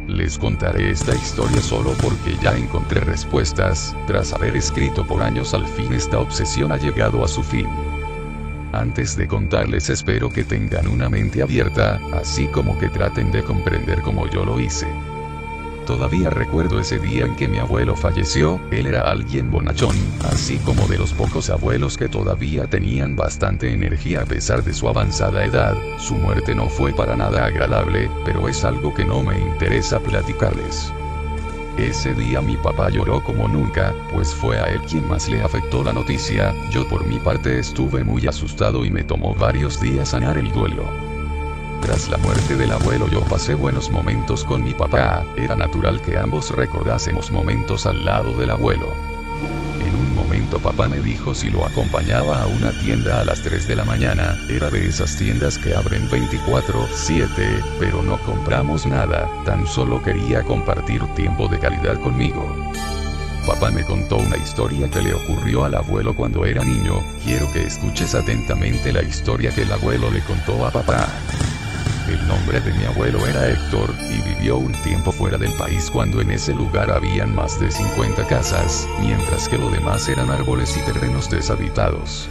Les contaré esta historia solo porque ya encontré respuestas. Tras haber escrito por años, al fin esta obsesión ha llegado a su fin. Antes de contarles, espero que tengan una mente abierta, así como que traten de comprender como yo lo hice. Todavía recuerdo ese día en que mi abuelo falleció. Él era alguien bonachón, así como de los pocos abuelos que todavía tenían bastante energía a pesar de su avanzada edad. Su muerte no fue para nada agradable, pero es algo que no me interesa platicarles. Ese día mi papá lloró como nunca, pues fue a él quien más le afectó la noticia. Yo por mi parte estuve muy asustado y me tomó varios días sanar el duelo. Tras la muerte del abuelo yo pasé buenos momentos con mi papá. Era natural que ambos recordásemos momentos al lado del abuelo. En un momento papá me dijo si lo acompañaba a una tienda a las 3 de la mañana. Era de esas tiendas que abren 24/7, pero no compramos nada, tan solo quería compartir tiempo de calidad conmigo. Papá me contó una historia que le ocurrió al abuelo cuando era niño. Quiero que escuches atentamente la historia que el abuelo le contó a papá. El nombre de mi abuelo era Héctor, y vivió un tiempo fuera del país cuando en ese lugar habían más de 50 casas, mientras que lo demás eran árboles y terrenos deshabitados.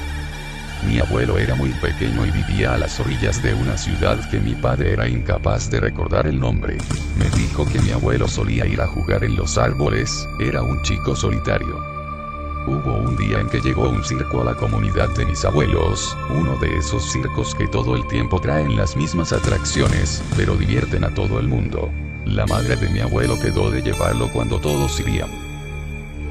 Mi abuelo era muy pequeño y vivía a las orillas de una ciudad que mi padre era incapaz de recordar el nombre. Me dijo que mi abuelo solía ir a jugar en los árboles, era un chico solitario. Hubo un día en que llegó un circo a la comunidad de mis abuelos, uno de esos circos que todo el tiempo traen las mismas atracciones, pero divierten a todo el mundo. La madre de mi abuelo quedó de llevarlo cuando todos irían.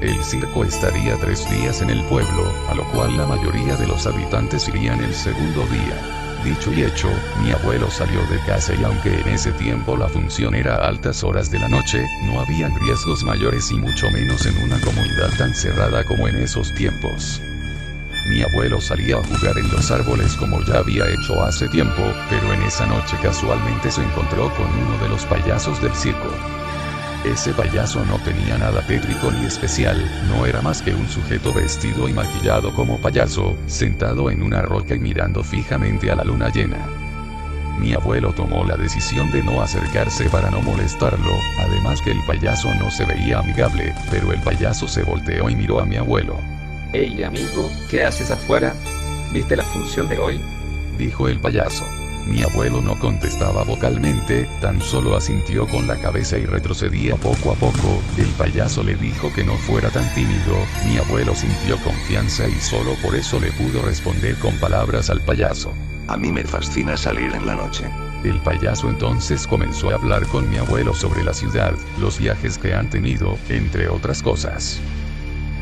El circo estaría 3 días en el pueblo, a lo cual la mayoría de los habitantes irían el segundo día. Dicho y hecho, mi abuelo salió de casa y aunque en ese tiempo la función era a altas horas de la noche, no habían riesgos mayores y mucho menos en una comunidad tan cerrada como en esos tiempos. Mi abuelo salía a jugar en los árboles como ya había hecho hace tiempo, pero en esa noche casualmente se encontró con uno de los payasos del circo. Ese payaso no tenía nada tétrico ni especial, no era más que un sujeto vestido y maquillado como payaso, sentado en una roca y mirando fijamente a la luna llena. Mi abuelo tomó la decisión de no acercarse para no molestarlo, además que el payaso no se veía amigable, pero el payaso se volteó y miró a mi abuelo. Hey amigo, ¿qué haces afuera? ¿Viste la función de hoy?, dijo el payaso. Mi abuelo no contestaba vocalmente, tan solo asintió con la cabeza y retrocedía poco a poco. El payaso le dijo que no fuera tan tímido. Mi abuelo sintió confianza y solo por eso le pudo responder con palabras al payaso. A mí me fascina salir en la noche. El payaso entonces comenzó a hablar con mi abuelo sobre la ciudad, los viajes que han tenido, entre otras cosas.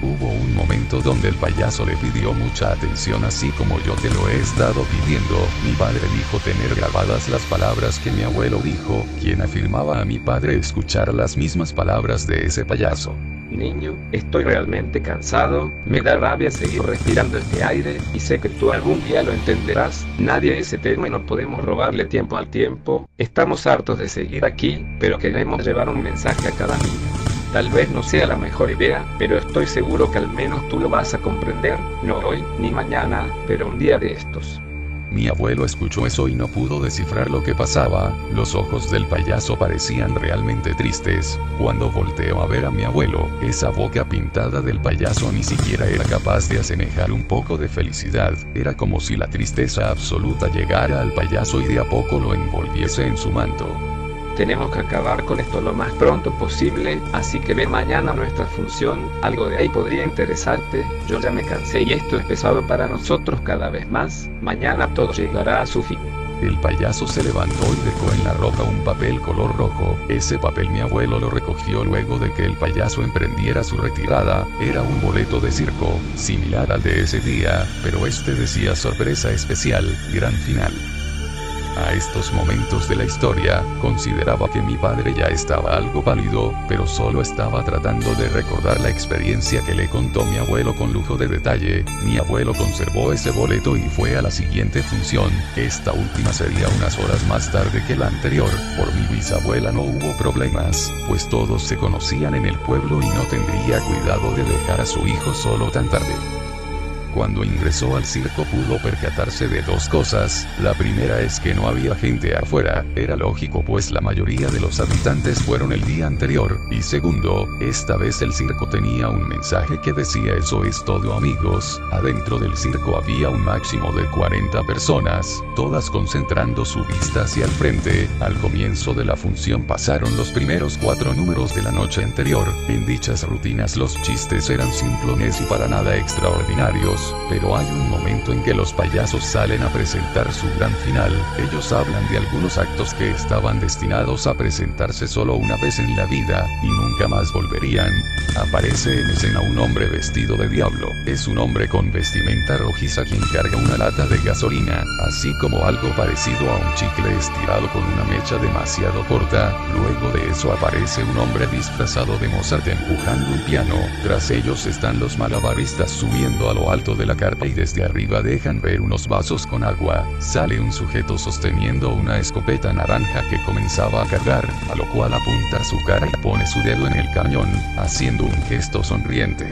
Hubo un momento donde el payaso le pidió mucha atención, así como yo te lo he estado pidiendo. Mi padre dijo tener grabadas las palabras que mi abuelo dijo, quien afirmaba a mi padre escuchar las mismas palabras de ese payaso. Niño, estoy realmente cansado, me da rabia seguir respirando este aire, y sé que tú algún día lo entenderás. Nadie es eterno y no podemos robarle tiempo al tiempo. Estamos hartos de seguir aquí, pero queremos llevar un mensaje a cada niño. Tal vez no sea la mejor idea, pero estoy seguro que al menos tú lo vas a comprender, no hoy, ni mañana, pero un día de estos. Mi abuelo escuchó eso y no pudo descifrar lo que pasaba. Los ojos del payaso parecían realmente tristes. Cuando volteó a ver a mi abuelo, esa boca pintada del payaso ni siquiera era capaz de asemejar un poco de felicidad. Era como si la tristeza absoluta llegara al payaso y de a poco lo envolviese en su manto. Tenemos que acabar con esto lo más pronto posible, así que ve mañana nuestra función, algo de ahí podría interesarte. Yo ya me cansé y esto es pesado para nosotros cada vez más. Mañana todo llegará a su fin. El payaso se levantó y dejó en la roca un papel color rojo. Ese papel mi abuelo lo recogió luego de que el payaso emprendiera su retirada. Era un boleto de circo, similar al de ese día, pero este decía sorpresa especial, gran final. A estos momentos de la historia, consideraba que mi padre ya estaba algo pálido, pero solo estaba tratando de recordar la experiencia que le contó mi abuelo con lujo de detalle. Mi abuelo conservó ese boleto y fue a la siguiente función. Esta última sería unas horas más tarde que la anterior. Por mi bisabuela no hubo problemas, pues todos se conocían en el pueblo y no tendría cuidado de dejar a su hijo solo tan tarde. Cuando ingresó al circo pudo percatarse de dos cosas. La primera es que no había gente afuera, era lógico pues la mayoría de los habitantes fueron el día anterior, y segundo, esta vez el circo tenía un mensaje que decía: eso es todo amigos. Adentro del circo había un máximo de 40 personas, todas concentrando su vista hacia el frente. Al comienzo de la función pasaron los primeros 4 números de la noche anterior. En dichas rutinas los chistes eran simples y para nada extraordinarios, pero hay un momento en que los payasos salen a presentar su gran final. Ellos hablan de algunos actos que estaban destinados a presentarse solo una vez en la vida, y nunca más volverían. Aparece en escena un hombre vestido de diablo. Es un hombre con vestimenta rojiza quien carga una lata de gasolina, así como algo parecido a un chicle estirado con una mecha demasiado corta. Luego de eso aparece un hombre disfrazado de Mozart empujando un piano. Tras ellos están los malabaristas subiendo a lo alto de la carpa y desde arriba dejan ver unos vasos con agua. Sale un sujeto sosteniendo una escopeta naranja que comenzaba a cargar, a lo cual apunta su cara y pone su dedo en el cañón, haciendo un gesto sonriente.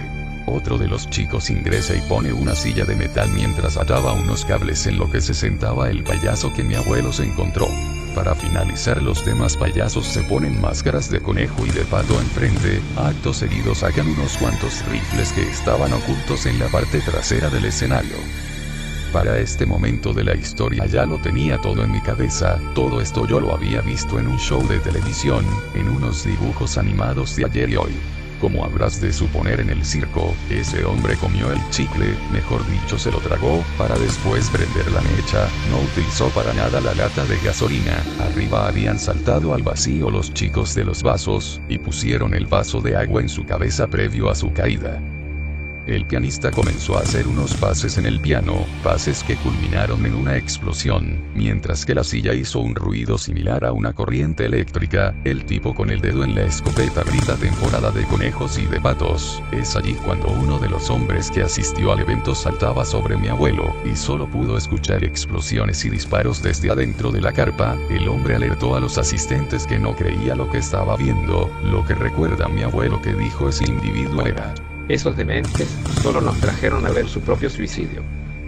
Otro de los chicos ingresa y pone una silla de metal mientras ataba unos cables en lo que se sentaba el payaso que mi abuelo se encontró. Para finalizar, los demás payasos se ponen máscaras de conejo y de pato enfrente. Acto seguido sacan unos cuantos rifles que estaban ocultos en la parte trasera del escenario. Para este momento de la historia ya lo tenía todo en mi cabeza. Todo esto yo lo había visto en un show de televisión, en unos dibujos animados de ayer y hoy. Como habrás de suponer, en el circo, ese hombre comió el chicle, mejor dicho se lo tragó, para después prender la mecha. No utilizó para nada la lata de gasolina. Arriba habían saltado al vacío los chicos de los vasos, y pusieron el vaso de agua en su cabeza previo a su caída. El pianista comenzó a hacer unos pases en el piano, pases que culminaron en una explosión, mientras que la silla hizo un ruido similar a una corriente eléctrica. El tipo con el dedo en la escopeta grita: temporada de conejos y de patos. Es allí cuando uno de los hombres que asistió al evento saltaba sobre mi abuelo, y solo pudo escuchar explosiones y disparos desde adentro de la carpa. El hombre alertó a los asistentes que no creía lo que estaba viendo. Lo que recuerda mi abuelo que dijo ese individuo era: esos dementes solo nos trajeron a ver su propio suicidio.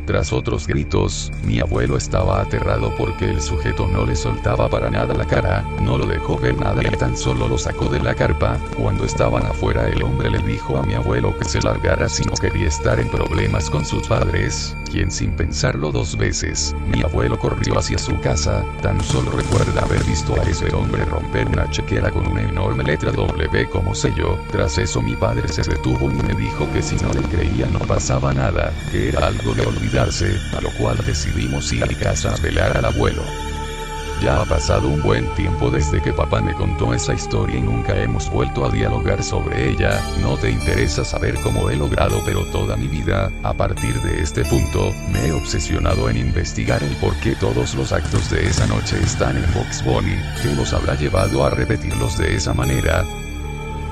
Tras otros gritos, mi abuelo estaba aterrado porque el sujeto no le soltaba para nada la cara, no lo dejó ver nada y tan solo lo sacó de la carpa. Cuando estaban afuera, el hombre le dijo a mi abuelo que se largara si no quería estar en problemas con sus padres, quien sin pensarlo 2 veces, mi abuelo corrió hacia su casa. Tan solo recuerda haber visto a ese hombre romper una chequera con una enorme letra W como sello. Tras eso mi padre se detuvo y me dijo que si no le creía no pasaba nada, que era algo de olvidar. A lo cual decidimos ir a casa a velar al abuelo. Ya ha pasado un buen tiempo desde que papá me contó esa historia y nunca hemos vuelto a dialogar sobre ella. No te interesa saber cómo he logrado, pero toda mi vida, a partir de este punto, me he obsesionado en investigar el por qué todos los actos de esa noche están en Bugs Bunny. ¿Qué los habrá llevado a repetirlos de esa manera?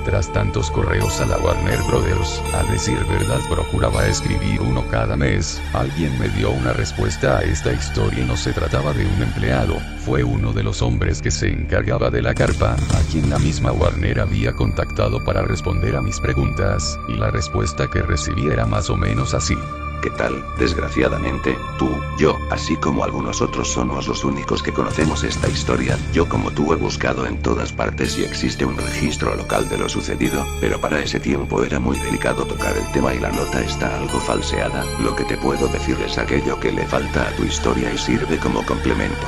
Tras tantos correos a la Warner Brothers, a decir verdad procuraba escribir uno cada mes. Alguien me dio una respuesta a esta historia y no se trataba de un empleado, fue uno de los hombres que se encargaba de la carpa, a quien la misma Warner había contactado para responder a mis preguntas, y la respuesta que recibí era más o menos así: ¿qué tal? Desgraciadamente, tú, yo, así como algunos otros somos los únicos que conocemos esta historia. Yo como tú he buscado en todas partes y existe un registro local de lo sucedido, pero para ese tiempo era muy delicado tocar el tema y la nota está algo falseada. Lo que te puedo decir es aquello que le falta a tu historia y sirve como complemento.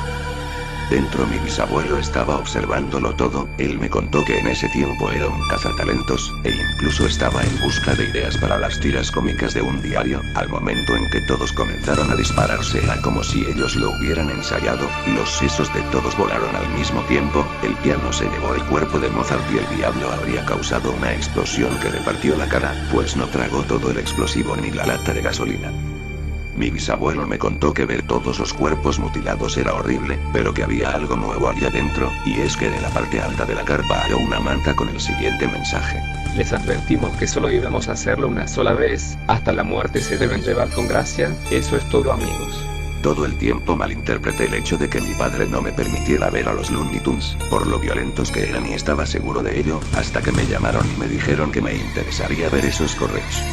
Dentro mi bisabuelo estaba observándolo todo. Él me contó que en ese tiempo era un cazatalentos, e incluso estaba en busca de ideas para las tiras cómicas de un diario. Al momento en que todos comenzaron a dispararse era como si ellos lo hubieran ensayado. Los sesos de todos volaron al mismo tiempo, el piano se llevó el cuerpo de Mozart y el diablo habría causado una explosión que le partió la cara, pues no tragó todo el explosivo ni la lata de gasolina. Mi bisabuelo me contó que ver todos los cuerpos mutilados era horrible, pero que había algo nuevo allá adentro, y es que de la parte alta de la carpa había una manta con el siguiente mensaje: les advertimos que solo íbamos a hacerlo una sola vez, hasta la muerte se deben llevar con gracia. Eso es todo, amigos. Todo el tiempo malinterpreté el hecho de que mi padre no me permitiera ver a los Looney Tunes, por lo violentos que eran, y estaba seguro de ello, hasta que me llamaron y me dijeron que me interesaría ver esos correos.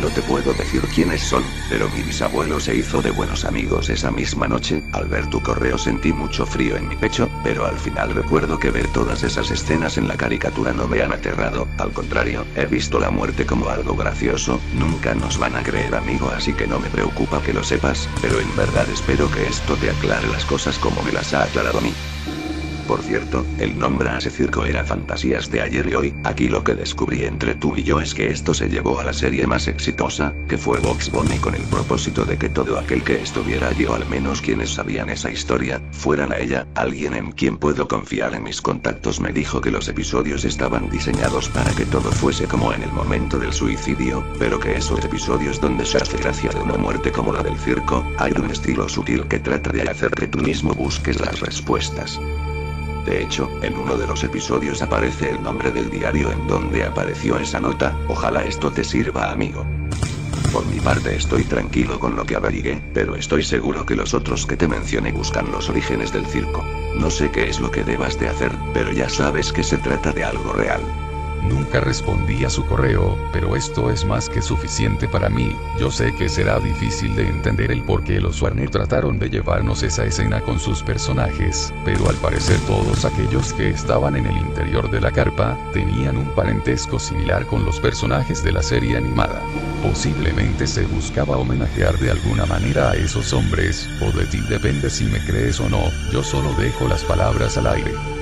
No te puedo decir quiénes son, pero mi bisabuelo se hizo de buenos amigos esa misma noche. Al ver tu correo sentí mucho frío en mi pecho, pero al final recuerdo que ver todas esas escenas en la caricatura no me han aterrado, al contrario, he visto la muerte como algo gracioso. Nunca nos van a creer, amigo, así que no me preocupa que lo sepas, pero en verdad espero que esto te aclare las cosas como me las ha aclarado a mí. Por cierto, el nombre a ese circo era Fantasías de ayer y hoy. Aquí lo que descubrí entre tú y yo es que esto se llevó a la serie más exitosa, que fue Bugs Bunny, con el propósito de que todo aquel que estuviera allí, o al menos quienes sabían esa historia, fueran a ella. Alguien en quien puedo confiar en mis contactos me dijo que los episodios estaban diseñados para que todo fuese como en el momento del suicidio, pero que esos episodios donde se hace gracia de una muerte como la del circo, hay un estilo sutil que trata de hacer que tú mismo busques las respuestas. De hecho, en uno de los episodios aparece el nombre del diario en donde apareció esa nota. Ojalá esto te sirva, amigo. Por mi parte estoy tranquilo con lo que averigué, pero estoy seguro que los otros que te mencioné buscan los orígenes del circo. No sé qué es lo que debas de hacer, pero ya sabes que se trata de algo real. Nunca respondí a su correo, pero esto es más que suficiente para mí. Yo sé que será difícil de entender el por qué los Warner trataron de llevarnos esa escena con sus personajes, pero al parecer todos aquellos que estaban en el interior de la carpa tenían un parentesco similar con los personajes de la serie animada. Posiblemente se buscaba homenajear de alguna manera a esos hombres, o de ti depende si me crees o no. Yo solo dejo las palabras al aire.